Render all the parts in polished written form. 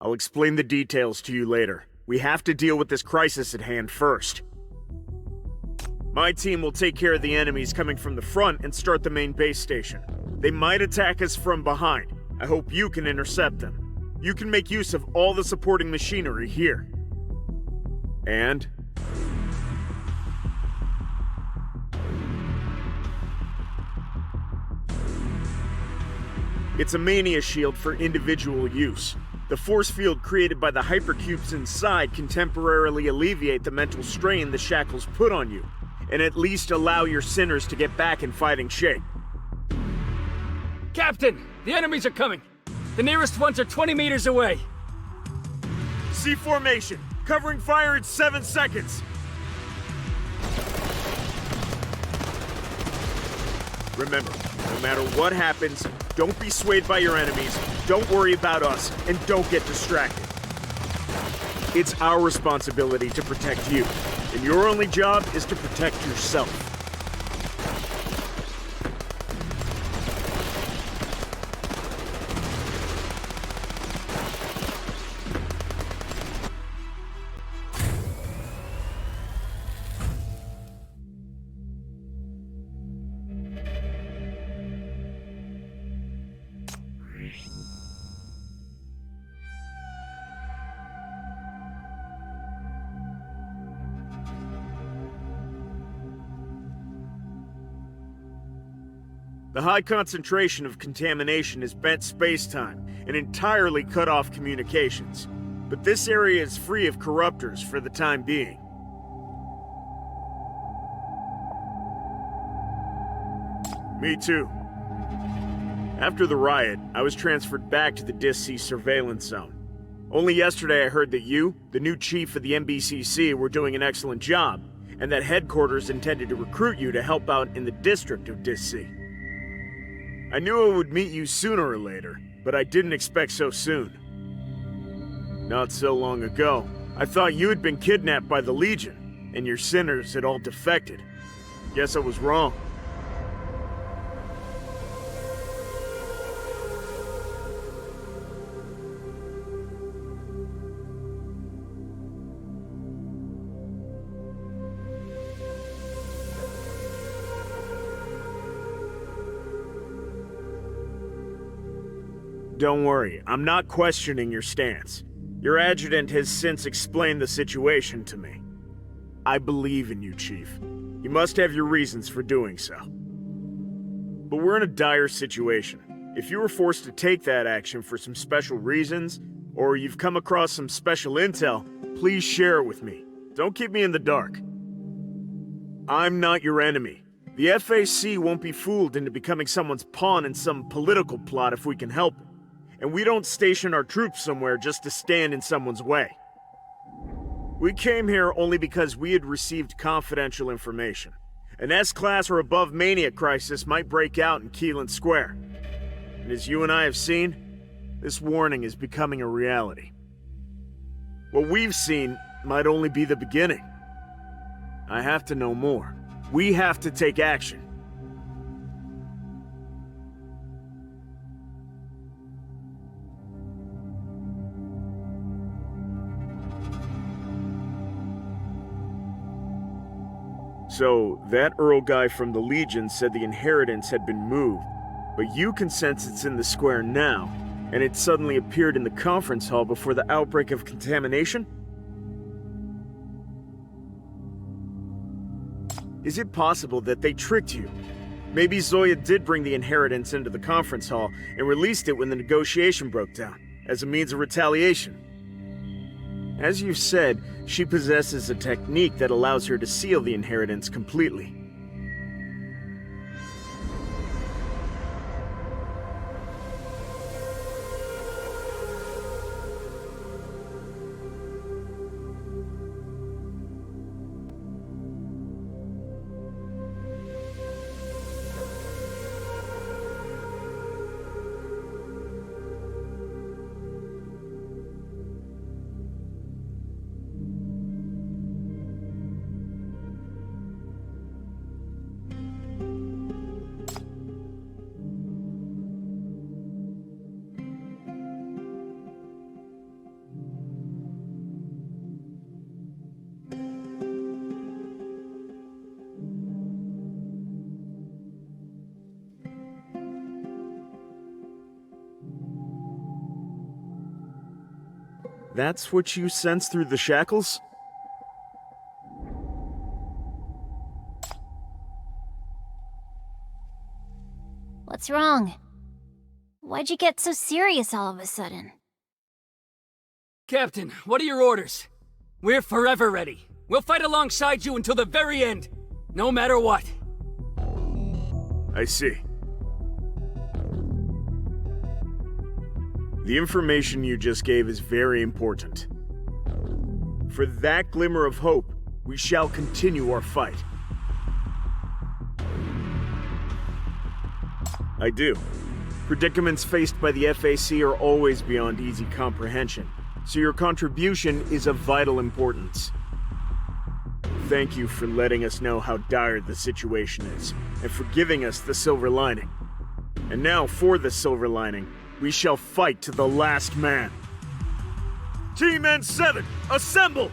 I'll explain the details to you later. We have to deal with this crisis at hand first. My team will take care of the enemies coming from the front and start the main base station. They might attack us from behind. I hope you can intercept them. You can make use of all the supporting machinery here. And... it's a mania shield for individual use. The force field created by the hypercubes inside can temporarily alleviate the mental strain the shackles put on you, and at least allow your sinners to get back in fighting shape. Captain, the enemies are coming. The nearest ones are 20 meters away. C formation, covering fire in 7 seconds. Remember, no matter what happens, don't be swayed by your enemies, don't worry about us, and don't get distracted. It's our responsibility to protect you, and your only job is to protect yourself. The high concentration of contamination has bent space-time and entirely cut off communications. But this area is free of corruptors for the time being. Me too. After the riot, I was transferred back to the DIS-C surveillance zone. Only yesterday I heard that you, the new chief of the MBCC, were doing an excellent job, and that headquarters intended to recruit you to help out in the district of DIS-C. I knew I would meet you sooner or later, but I didn't expect so soon. Not so long ago, I thought you had been kidnapped by the Legion, and your sinners had all defected. Guess I was wrong. Don't worry, I'm not questioning your stance. Your adjutant has since explained the situation to me. I believe in you, Chief. You must have your reasons for doing so. But we're in a dire situation. If you were forced to take that action for some special reasons, or you've come across some special intel, please share it with me. Don't keep me in the dark. I'm not your enemy. The FAC won't be fooled into becoming someone's pawn in some political plot if we can help it. And we don't station our troops somewhere just to stand in someone's way. We came here only because we had received confidential information. An S-class or above mania crisis might break out in Keelan Square. And as you and I have seen, this warning is becoming a reality. What we've seen might only be the beginning. I have to know more. We have to take action. So, that Earl guy from the Legion said the inheritance had been moved, but you can sense it's in the square now, and it suddenly appeared in the conference hall before the outbreak of contamination? Is it possible that they tricked you? Maybe Zoya did bring the inheritance into the conference hall and released it when the negotiation broke down, as a means of retaliation. As you said, she possesses a technique that allows her to seal the inheritance completely. That's what you sense through the shackles? What's wrong? Why'd you get so serious all of a sudden? Captain, what are your orders? We're forever ready. We'll fight alongside you until the very end, no matter what. I see. The information you just gave is very important. For that glimmer of hope, we shall continue our fight. I do. Predicaments faced by the FAC are always beyond easy comprehension, so your contribution is of vital importance. Thank you for letting us know how dire the situation is, and for giving us the silver lining. And now, for the silver lining, we shall fight to the last man. Team N7, assemble!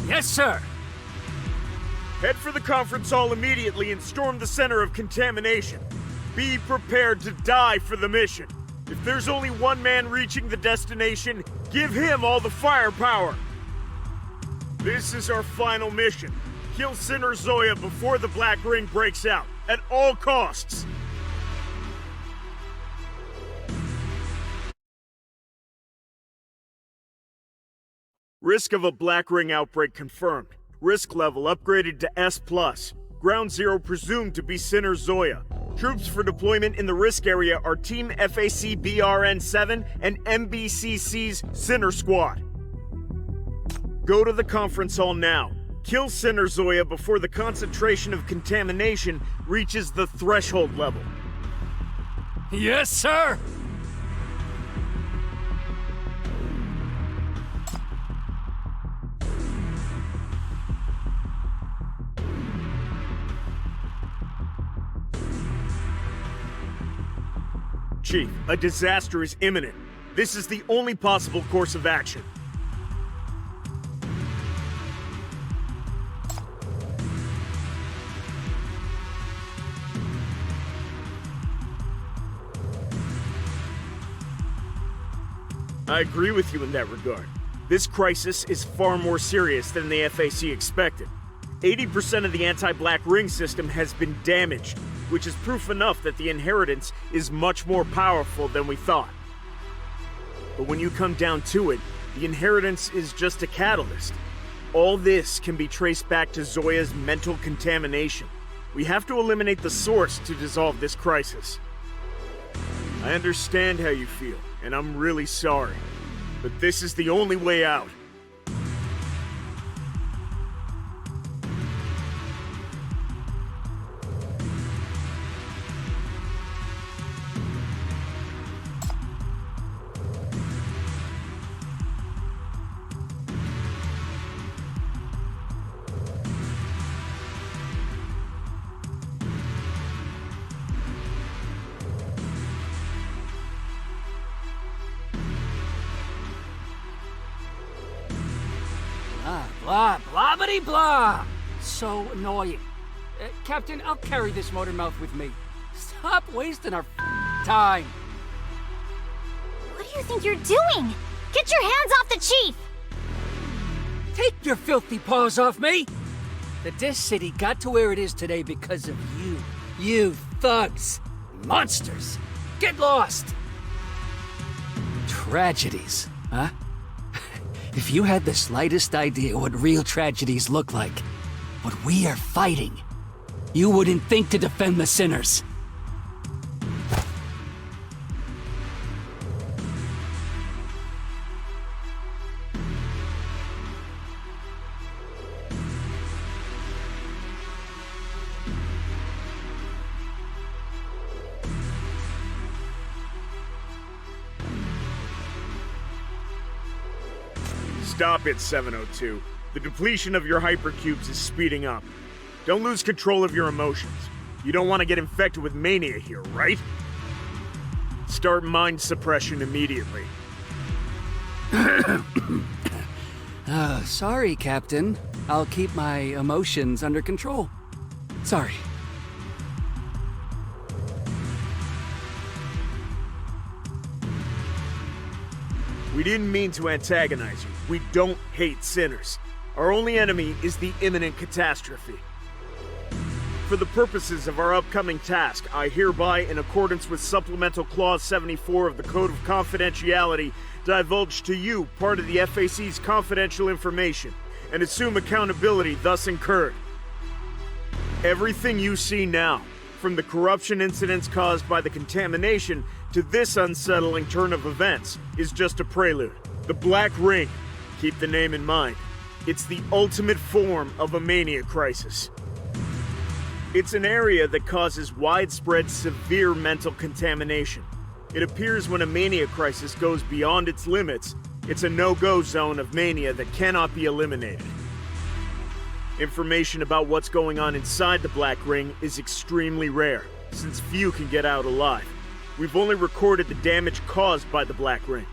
Yes, sir! Head for the conference hall immediately and storm the center of contamination. Be prepared to die for the mission. If there's only one man reaching the destination, give him all the firepower. This is our final mission. Kill Sinner Zoya before the Black Ring breaks out, at all costs. Risk of a Black Ring outbreak confirmed. Risk level upgraded to S+. Ground Zero presumed to be Sinner Zoya. Troops for deployment in the risk area are Team FAC BRN-7 and MBCC's Sinner Squad. Go to the conference hall now. Kill Sinner Zoya before the concentration of contamination reaches the threshold level. Yes, sir! Chief, a disaster is imminent. This is the only possible course of action. I agree with you in that regard. This crisis is far more serious than the FAC expected. 80% of the anti-Black Ring system has been damaged, which is proof enough that the inheritance is much more powerful than we thought. But when you come down to it, the inheritance is just a catalyst. All this can be traced back to Zoya's mental contamination. We have to eliminate the source to dissolve this crisis. I understand how you feel, and I'm really sorry. But this is the only way out. Blah, blah-bitty blah! So annoying. Captain, I'll carry this motor mouth with me. Stop wasting our time. What do you think you're doing? Get your hands off the chief! Take your filthy paws off me! This city got to where it is today because of you. You thugs. Monsters. Get lost! Tragedies, huh? If you had the slightest idea what real tragedies look like, what we are fighting, you wouldn't think to defend the sinners. Stop it, 702. The depletion of your hypercubes is speeding up. Don't lose control of your emotions. You don't want to get infected with mania here, right? Start mind suppression immediately. Sorry, Captain. I'll keep my emotions under control. Sorry. We didn't mean to antagonize you. We don't hate sinners. Our only enemy is the imminent catastrophe. For the purposes of our upcoming task, I hereby, in accordance with Supplemental Clause 74 of the Code of Confidentiality, divulge to you part of the FAC's confidential information, and assume accountability thus incurred. Everything you see now, from the corruption incidents caused by the contamination to this unsettling turn of events, is just a prelude. The Black Ring, keep the name in mind, it's the ultimate form of a mania crisis. It's an area that causes widespread, severe mental contamination. It appears when a mania crisis goes beyond its limits, it's a no-go zone of mania that cannot be eliminated. Information about what's going on inside the Black Ring is extremely rare, since few can get out alive. We've only recorded the damage caused by the Black Ring.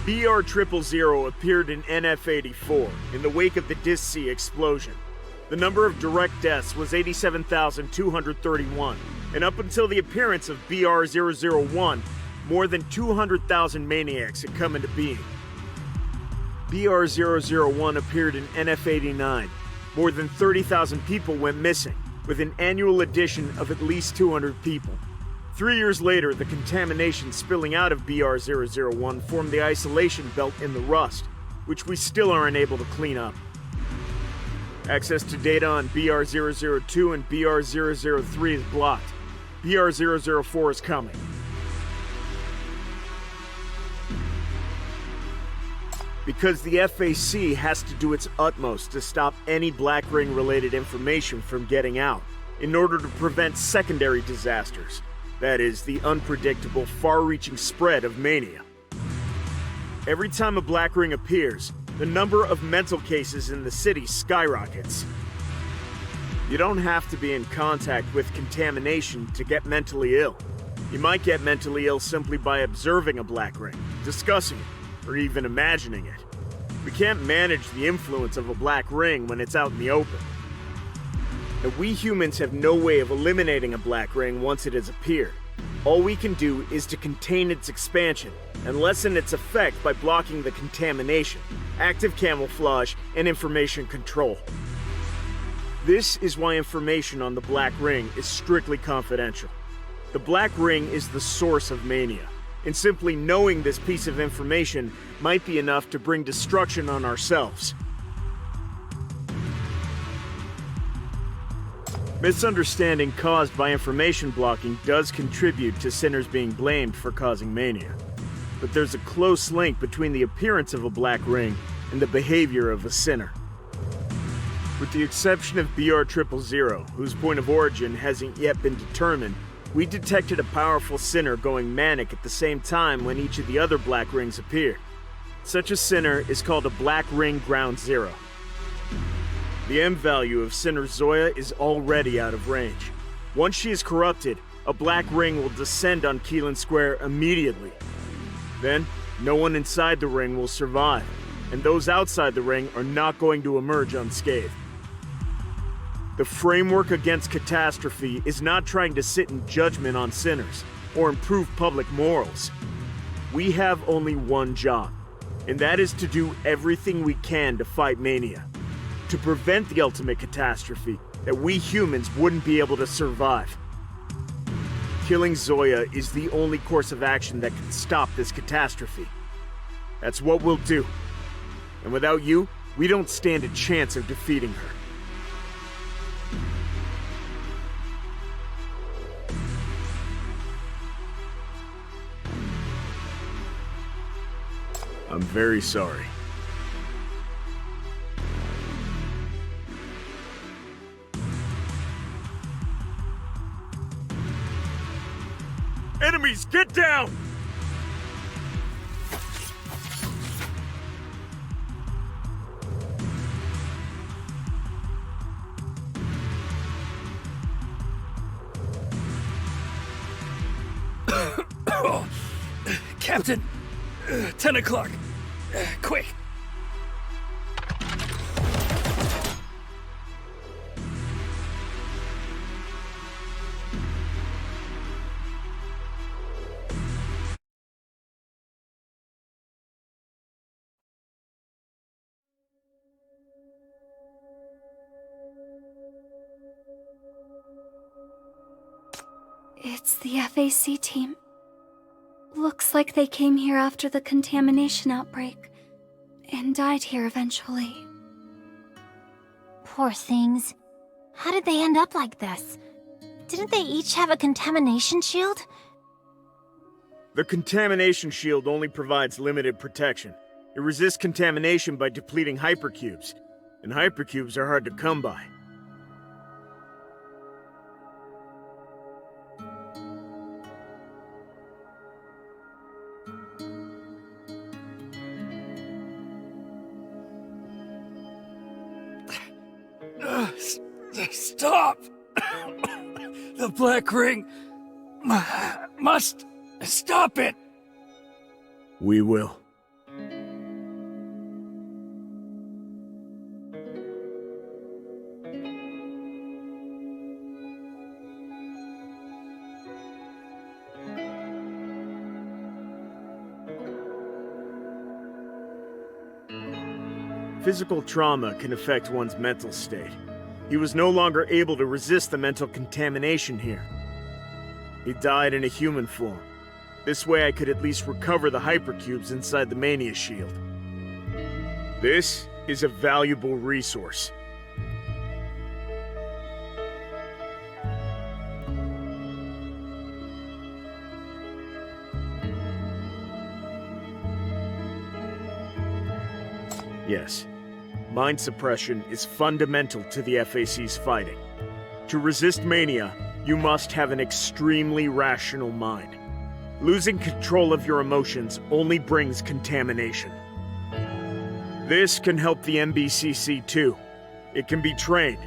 BR000 appeared in NF-84 in the wake of the Dis-C explosion. The number of direct deaths was 87,231, and up until the appearance of BR001, more than 200,000 maniacs had come into being. BR001 appeared in NF-89. More than 30,000 people went missing, with an annual addition of at least 200 people. 3 years later, the contamination spilling out of BR001 formed the isolation belt in the rust, which we still aren't able to clean up. Access to data on BR002 and BR003 is blocked. BR004 is coming. Because the FAC has to do its utmost to stop any Black Ring-related information from getting out, in order to prevent secondary disasters. That is, the unpredictable, far-reaching spread of mania. Every time a Black Ring appears, the number of mental cases in the city skyrockets. You don't have to be in contact with contamination to get mentally ill. You might get mentally ill simply by observing a Black Ring, discussing it, or even imagining it. We can't manage the influence of a Black Ring when it's out in the open. And we humans have no way of eliminating a Black Ring once it has appeared. All we can do is to contain its expansion and lessen its effect by blocking the contamination, active camouflage, and information control. This is why information on the Black Ring is strictly confidential. The Black Ring is the source of mania, and simply knowing this piece of information might be enough to bring destruction on ourselves. Misunderstanding caused by information blocking does contribute to sinners being blamed for causing mania. But there's a close link between the appearance of a Black Ring and the behavior of a sinner. With the exception of BR000, whose point of origin hasn't yet been determined, we detected a powerful sinner going manic at the same time when each of the other Black Rings appeared. Such a sinner is called a Black Ring Ground Zero. The M value of Sinner Zoya is already out of range. Once she is corrupted, a Black Ring will descend on Keelan Square immediately. Then, no one inside the ring will survive, and those outside the ring are not going to emerge unscathed. The framework against catastrophe is not trying to sit in judgment on sinners, or improve public morals. We have only one job, and that is to do everything we can to fight mania. To prevent the ultimate catastrophe that we humans wouldn't be able to survive. Killing Zoya is the only course of action that can stop this catastrophe. That's what we'll do. And without you, we don't stand a chance of defeating her. I'm very sorry. Enemies, get down! Captain, 10 o'clock. Quick. It's the FAC team. Looks like they came here after the contamination outbreak, and died here eventually. Poor things. How did they end up like this? Didn't they each have a contamination shield? The contamination shield only provides limited protection. It resists contamination by depleting hypercubes, and hypercubes are hard to come by. Stop! The Black Ring must stop it! We will. Physical trauma can affect one's mental state. He was no longer able to resist the mental contamination here. He died in a human form. This way I could at least recover the hypercubes inside the Mania shield. This is a valuable resource. Yes. Mind suppression is fundamental to the FAC's fighting. To resist mania, you must have an extremely rational mind. Losing control of your emotions only brings contamination. This can help the MBCC too. It can be trained.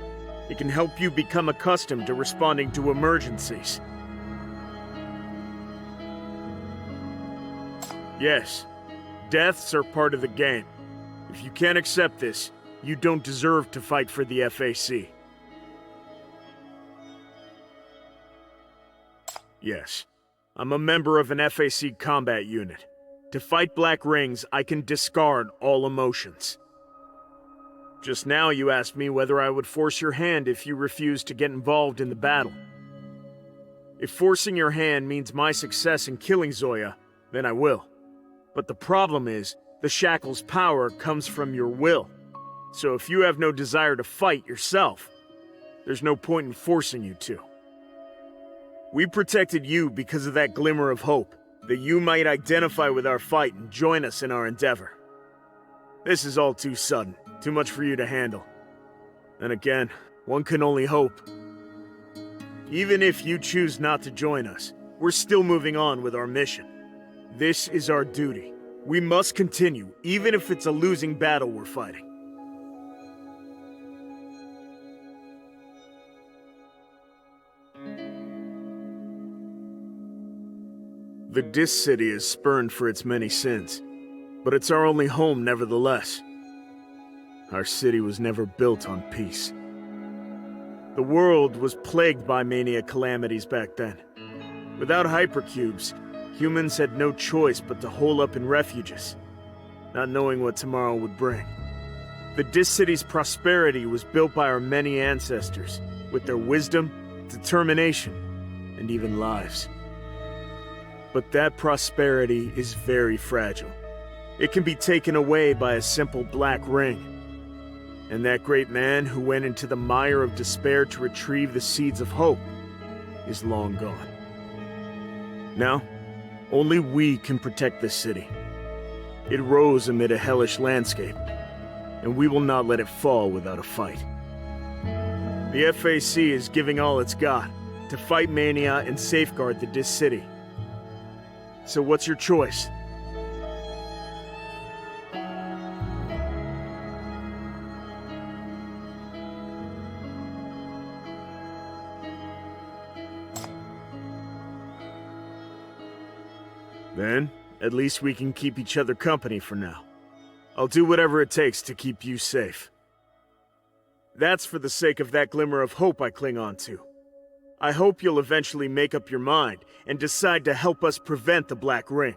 It can help you become accustomed to responding to emergencies. Yes, deaths are part of the game. If you can't accept this, you don't deserve to fight for the FAC. Yes, I'm a member of an FAC combat unit. To fight Black Rings, I can discard all emotions. Just now you asked me whether I would force your hand if you refused to get involved in the battle. If forcing your hand means my success in killing Zoya, then I will. But the problem is, the Shackle's power comes from your will. So if you have no desire to fight yourself, there's no point in forcing you to. We protected you because of that glimmer of hope, that you might identify with our fight and join us in our endeavor. This is all too sudden, too much for you to handle. And again, one can only hope. Even if you choose not to join us, we're still moving on with our mission. This is our duty. We must continue, even if it's a losing battle we're fighting. The Dis City is spurned for its many sins, but it's our only home nevertheless. Our city was never built on peace. The world was plagued by mania calamities back then. Without hypercubes, humans had no choice but to hole up in refuges, not knowing what tomorrow would bring. The Dis City's prosperity was built by our many ancestors, with their wisdom, determination, and even lives. But that prosperity is very fragile. It can be taken away by a simple black ring. And that great man who went into the mire of despair to retrieve the seeds of hope is long gone. Now, only we can protect this city. It rose amid a hellish landscape, and we will not let it fall without a fight. The FAC is giving all it's got to fight mania and safeguard the Dis City. So what's your choice? Then, at least we can keep each other company for now. I'll do whatever it takes to keep you safe. That's for the sake of that glimmer of hope I cling on to. I hope you'll eventually make up your mind and decide to help us prevent the Black Ring.